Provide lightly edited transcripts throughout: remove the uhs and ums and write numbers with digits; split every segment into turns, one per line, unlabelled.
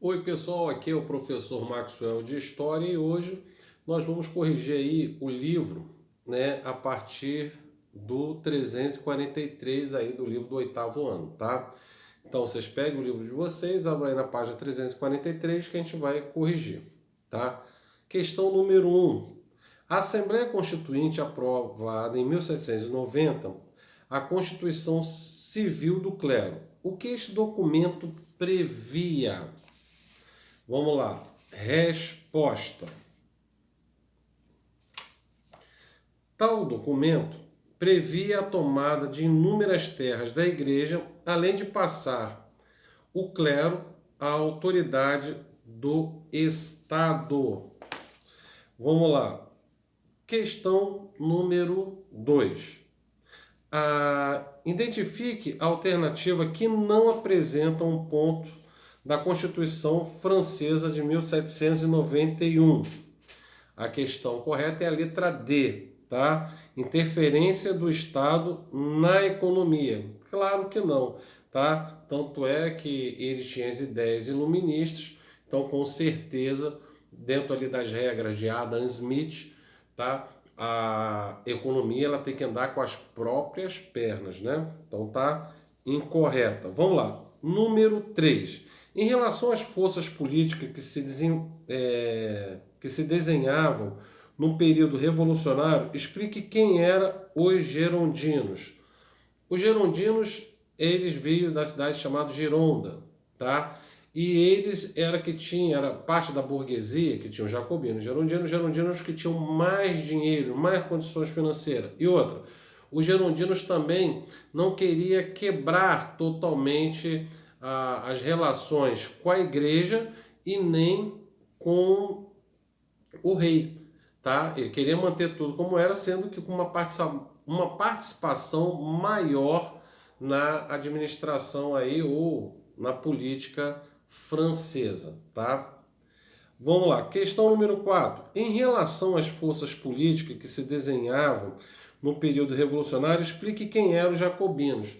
Oi pessoal, aqui é o professor Maxwell de História e hoje nós vamos corrigir aí o livro, né, a partir do 343 aí do livro do oitavo ano, tá? Então vocês peguem o livro de vocês, abrem aí na página 343 que a gente vai corrigir, tá? Questão número 1. A Assembleia Constituinte aprovada em 1790 a Constituição Civil do Clero. O que este documento previa? Vamos lá. Resposta. Tal documento previa a tomada de inúmeras terras da igreja, além de passar o clero à autoridade do Estado. Vamos lá. Questão número 2. Identifique a alternativa que não apresenta um ponto da Constituição Francesa de 1791. A questão correta é a letra D, tá? Interferência do Estado na economia. Claro que não, tá? Tanto é que eles tinham as ideias iluministas, então com certeza, dentro ali das regras de Adam Smith, tá? A economia ela tem que andar com as próprias pernas, né? Então tá incorreta. Vamos lá. Número 3. Em relação às forças políticas que se desenhavam no período revolucionário, explique quem eram os gerondinos. Os gerondinos, eles veio da cidade chamada Gironda, tá? E eles era parte da burguesia, que tinham jacobinos, gerondinos que tinham mais dinheiro, mais condições financeiras. E outra, os gerondinos também não queria quebrar totalmente as relações com a igreja e nem com o rei, tá? Ele queria manter tudo como era, sendo que com uma participação maior na administração aí ou na política francesa, tá? Vamos lá, questão número 4. Em relação às forças políticas que se desenhavam no período revolucionário, explique quem eram os jacobinos.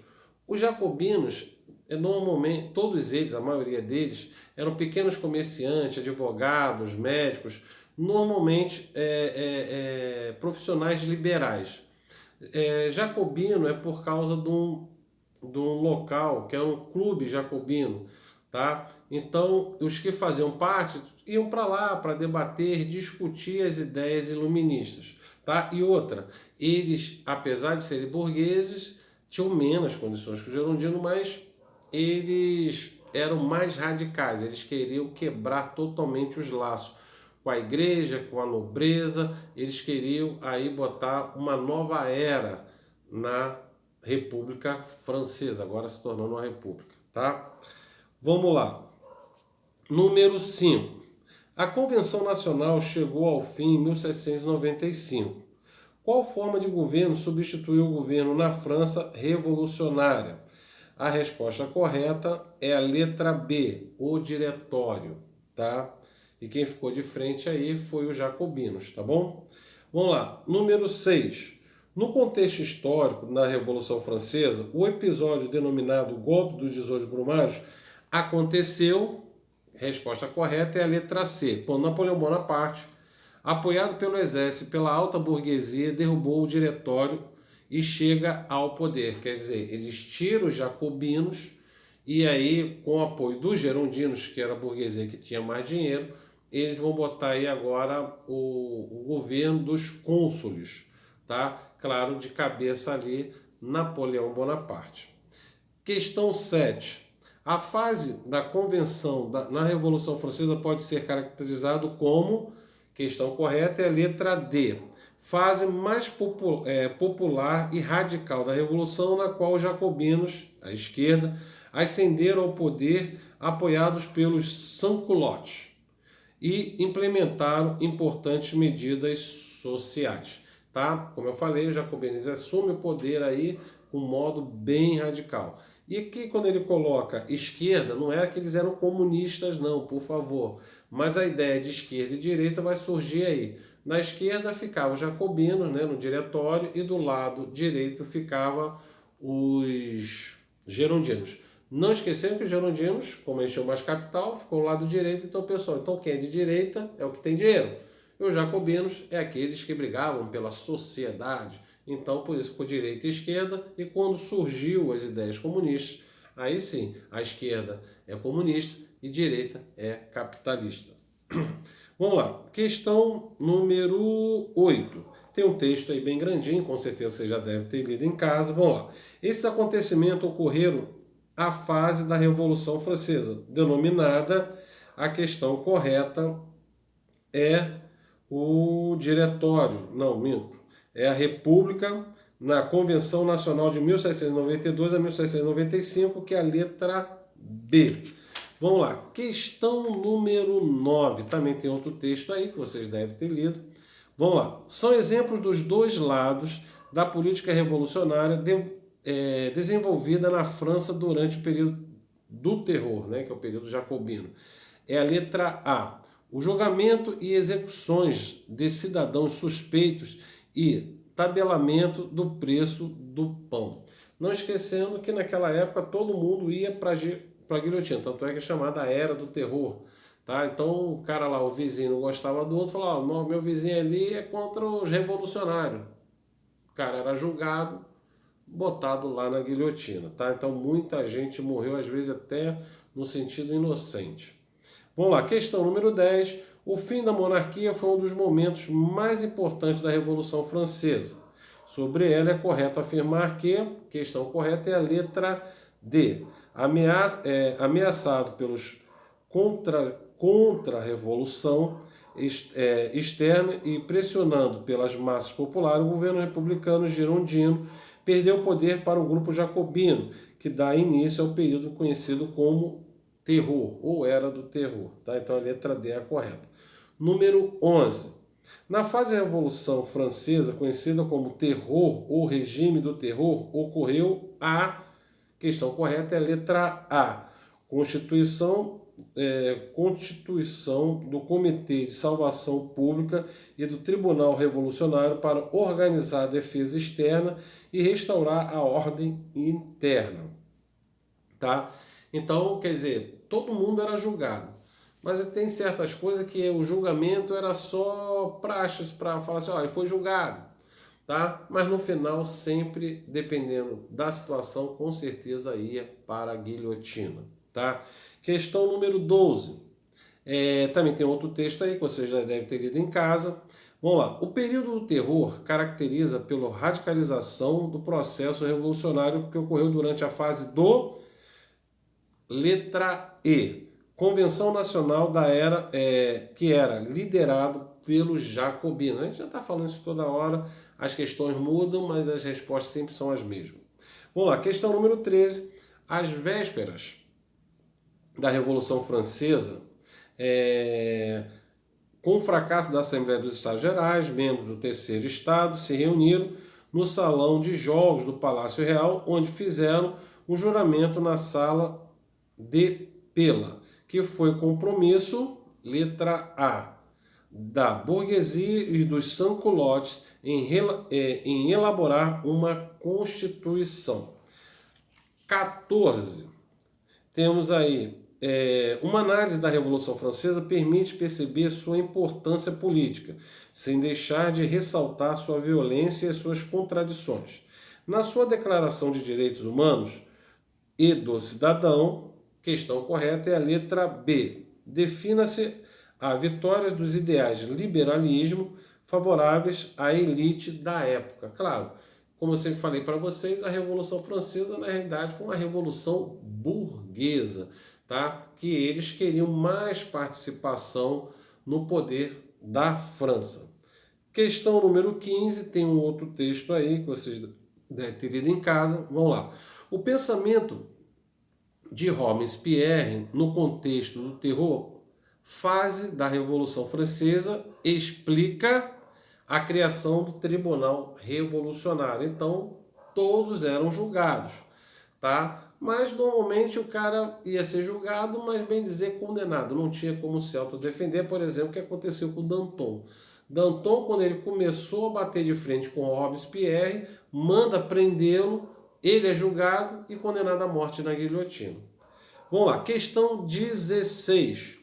Os jacobinos, normalmente, todos eles, a maioria deles, eram pequenos comerciantes, advogados, médicos, normalmente profissionais liberais. Jacobino é por causa de um local que é um clube jacobino, tá? Então, os que faziam parte iam para lá para debater, discutir as ideias iluministas, tá? E outra, eles, apesar de serem burgueses, tinham menos condições que o gerondino, mas eles eram mais radicais, eles queriam quebrar totalmente os laços com a igreja, com a nobreza, eles queriam aí botar uma nova era na República Francesa, agora se tornando uma república, tá? Vamos lá. Número 5. A Convenção Nacional chegou ao fim em 1795. Qual forma de governo substituiu o governo na França revolucionária? A resposta correta é a letra B, o diretório, tá? E quem ficou de frente aí foi os jacobinos, tá bom? Vamos lá. Número 6. No contexto histórico da Revolução Francesa, o episódio denominado Golpe dos 18 Brumários aconteceu. Resposta correta é a letra C. Quando Napoleão Bonaparte, apoiado pelo exército e pela alta burguesia, derrubou o diretório e chega ao poder. Quer dizer, eles tiram os jacobinos e aí, com o apoio dos gerondinos, que era a burguesia que tinha mais dinheiro, eles vão botar aí agora o governo dos cônsules, tá? Claro, de cabeça ali, Napoleão Bonaparte. Questão 7. A fase da convenção na Revolução Francesa pode ser caracterizado como, questão correta é a letra D, fase mais popular e radical da Revolução, na qual os jacobinos, a esquerda, ascenderam ao poder apoiados pelos sans-culottes e implementaram importantes medidas sociais. Tá? Como eu falei, os jacobinos assumem o poder aí com um modo bem radical. E aqui, quando ele coloca esquerda, não é que eles eram comunistas, não, por favor. Mas a ideia de esquerda e direita vai surgir aí. Na esquerda ficavam os jacobinos, né, no diretório, e do lado direito ficava os gerondinos. Não esquecendo que os girondinos, como eles tinham mais capital, ficou do lado direito, então pessoal, então quem é de direita é o que tem dinheiro. E os jacobinos é aqueles que brigavam pela sociedade. Então, por isso ficou direita e esquerda, e quando surgiu as ideias comunistas, aí sim, a esquerda é comunista e direita é capitalista. Vamos lá, questão número 8. Tem um texto aí bem grandinho, com certeza você já deve ter lido em casa. Vamos lá. Esses acontecimentos ocorreram à fase da Revolução Francesa, denominada, a questão correta é o Diretório, não, minto, é a República, na Convenção Nacional de 1792 a 1795, que é a letra B. Vamos lá, questão número 9, também tem outro texto aí que vocês devem ter lido. Vamos lá, são exemplos dos dois lados da política revolucionária desenvolvida na França durante o período do terror, né, que é o período jacobino. É a letra A. O julgamento e execuções de cidadãos suspeitos e tabelamento do preço do pão. Não esquecendo que naquela época todo mundo ia para a guilhotina, tanto é que é chamada a Era do Terror. Tá? Então o cara lá, o vizinho, não gostava do outro, falava, oh, meu vizinho ali é contra os revolucionários. O cara era julgado, botado lá na guilhotina. Tá? Então muita gente morreu, às vezes até no sentido inocente. Vamos lá, questão número 10. O fim da monarquia foi um dos momentos mais importantes da Revolução Francesa. Sobre ela é correto afirmar que, questão correta é a letra D. Ameaçado pelos contra-revolução externa e pressionando pelas massas populares, o governo republicano girondino perdeu o poder para o grupo jacobino, que dá início ao período conhecido como terror, ou era do terror. Tá? Então a letra D é a correta. Número 11. Na fase da Revolução Francesa, conhecida como terror ou regime do terror, ocorreu a questão correta é a letra A. Constituição do Comitê de Salvação Pública e do Tribunal Revolucionário para organizar a defesa externa e restaurar a ordem interna. Tá? Então, quer dizer, todo mundo era julgado. Mas tem certas coisas que o julgamento era só praxes para falar assim, ó, ele foi julgado, tá? Mas no final, sempre, dependendo da situação, com certeza ia para a guilhotina, tá? Questão número 12. Também tem outro texto aí que você já deve ter lido em casa. Vamos lá. O período do terror caracteriza pela radicalização do processo revolucionário que ocorreu durante a fase do letra E. Convenção Nacional da Era, que era liderado pelos jacobinos. A gente já está falando isso toda hora, as questões mudam, mas as respostas sempre são as mesmas. Vamos lá, questão número 13. Às vésperas da Revolução Francesa, com o fracasso da Assembleia dos Estados Gerais, membros do Terceiro Estado se reuniram no salão de jogos do Palácio Real, onde fizeram o juramento na sala de Pela, que foi compromisso, letra A, da burguesia e dos sans-culottes em elaborar uma Constituição. 14. Temos aí, uma análise da Revolução Francesa permite perceber sua importância política, sem deixar de ressaltar sua violência e suas contradições. Na sua Declaração de Direitos Humanos e do Cidadão, questão correta é a letra B. Defina-se a vitória dos ideais de liberalismo favoráveis à elite da época. Claro, como eu sempre falei para vocês, a Revolução Francesa, na realidade, foi uma revolução burguesa, tá? Que eles queriam mais participação no poder da França. Questão número 15, tem um outro texto aí que vocês devem ter lido em casa. Vamos lá. O pensamento de Robespierre, no contexto do terror, fase da Revolução Francesa, explica a criação do Tribunal Revolucionário. Então, todos eram julgados, tá? Mas normalmente o cara ia ser julgado, mas bem dizer condenado. Não tinha como se autodefender, por exemplo, o que aconteceu com Danton. Danton, quando ele começou a bater de frente com Robespierre, manda prendê-lo Ele é julgado e condenado à morte na guilhotina. Vamos lá, questão 16.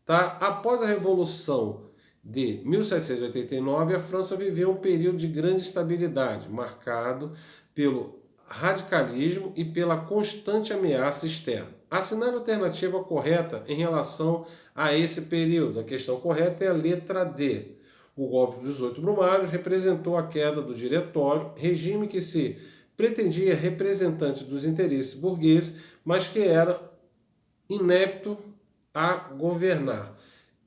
Tá? Após a Revolução de 1789, a França viveu um período de grande estabilidade, marcado pelo radicalismo e pela constante ameaça externa. Assinale a alternativa correta em relação a esse período. A questão correta é a letra D. O golpe dos 18 Brumários representou a queda do diretório, regime que se pretendia representante dos interesses burgueses, mas que era inepto a governar.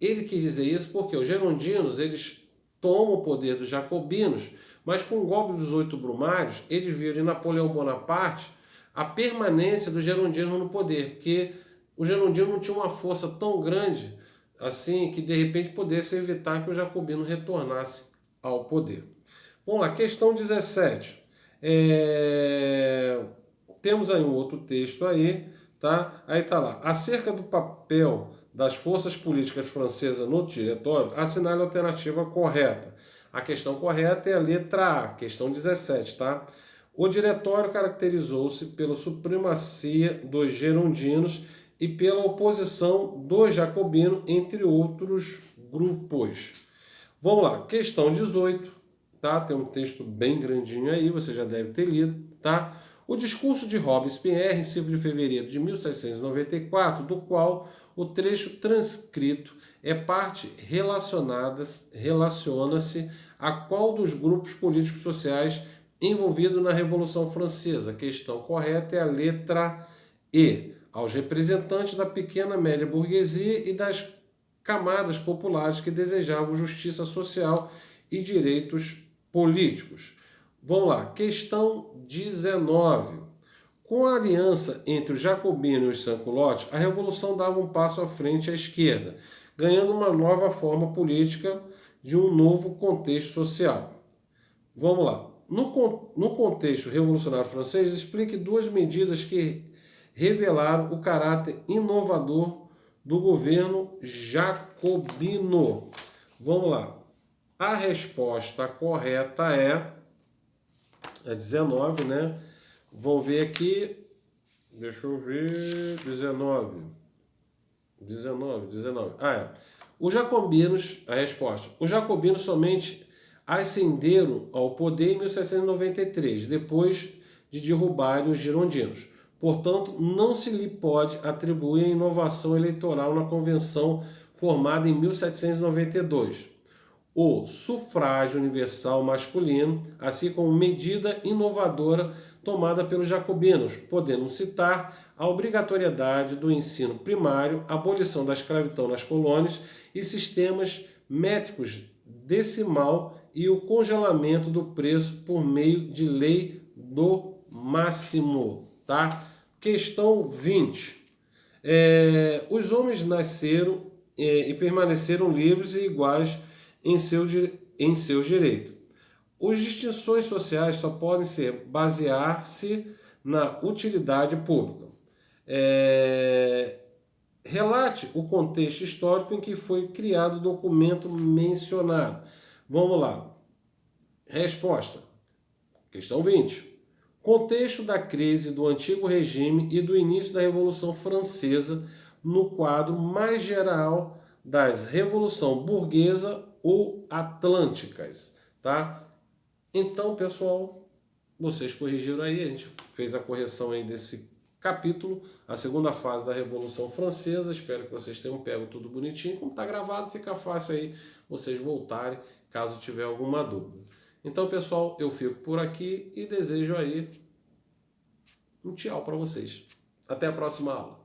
Ele quis dizer isso porque os girondinos eles tomam o poder dos jacobinos, mas com o golpe dos 18 Brumários, eles viram em Napoleão Bonaparte a permanência dos girondinos no poder, porque os girondinos não tinham uma força tão grande assim que de repente pudesse evitar que o jacobino retornasse ao poder. Vamos lá, questão 17. Temos aí um outro texto aí, tá? Aí tá lá. Acerca do papel das forças políticas francesas no diretório, assinale a alternativa correta. A questão correta é a letra A, questão 17, tá? O diretório caracterizou-se pela supremacia dos girondinos e pela oposição dos jacobinos, entre outros grupos. Vamos lá, questão 18, tá? Tem um texto bem grandinho aí, você já deve ter lido, tá? O discurso de Robespierre, em 5 de fevereiro de 1794, do qual o trecho transcrito é parte relaciona-se a qual dos grupos políticos sociais envolvidos na Revolução Francesa. A questão correta é a letra E. Aos representantes da pequena média burguesia e das camadas populares que desejavam justiça social e direitos políticos. Vamos lá, questão 19. Com a aliança entre os jacobinos e os sans-culottes, a revolução dava um passo à frente à esquerda, ganhando uma nova forma política de um novo contexto social. Vamos lá. No contexto revolucionário francês, explique duas medidas que revelaram o caráter inovador do governo jacobino. Vamos lá. A resposta correta é 19, né? Vamos ver aqui. Deixa eu ver. 19. Os jacobinos, a resposta. Os jacobinos somente ascenderam ao poder em 1793, depois de derrubarem os girondinos. Portanto, não se lhe pode atribuir a inovação eleitoral na convenção formada em 1792. O sufrágio universal masculino, assim como medida inovadora tomada pelos jacobinos, podendo citar a obrigatoriedade do ensino primário, a abolição da escravidão nas colônias e sistemas métricos decimal e o congelamento do preço por meio de lei do máximo. Tá? Questão 20. Os homens nasceram e permaneceram livres e iguais em seus direitos. As distinções sociais só podem basear-se na utilidade pública. Relate o contexto histórico em que foi criado o documento mencionado. Vamos lá. Resposta. Questão 20. Contexto da crise do antigo regime e do início da Revolução Francesa no quadro mais geral das revolução burguesa ou atlânticas, tá? Então, pessoal, vocês corrigiram aí, a gente fez a correção aí desse capítulo, a segunda fase da Revolução Francesa. Espero que vocês tenham pego tudo bonitinho. Como está gravado, fica fácil aí vocês voltarem, caso tiver alguma dúvida. Então, pessoal, eu fico por aqui e desejo aí um tchau para vocês. Até a próxima aula.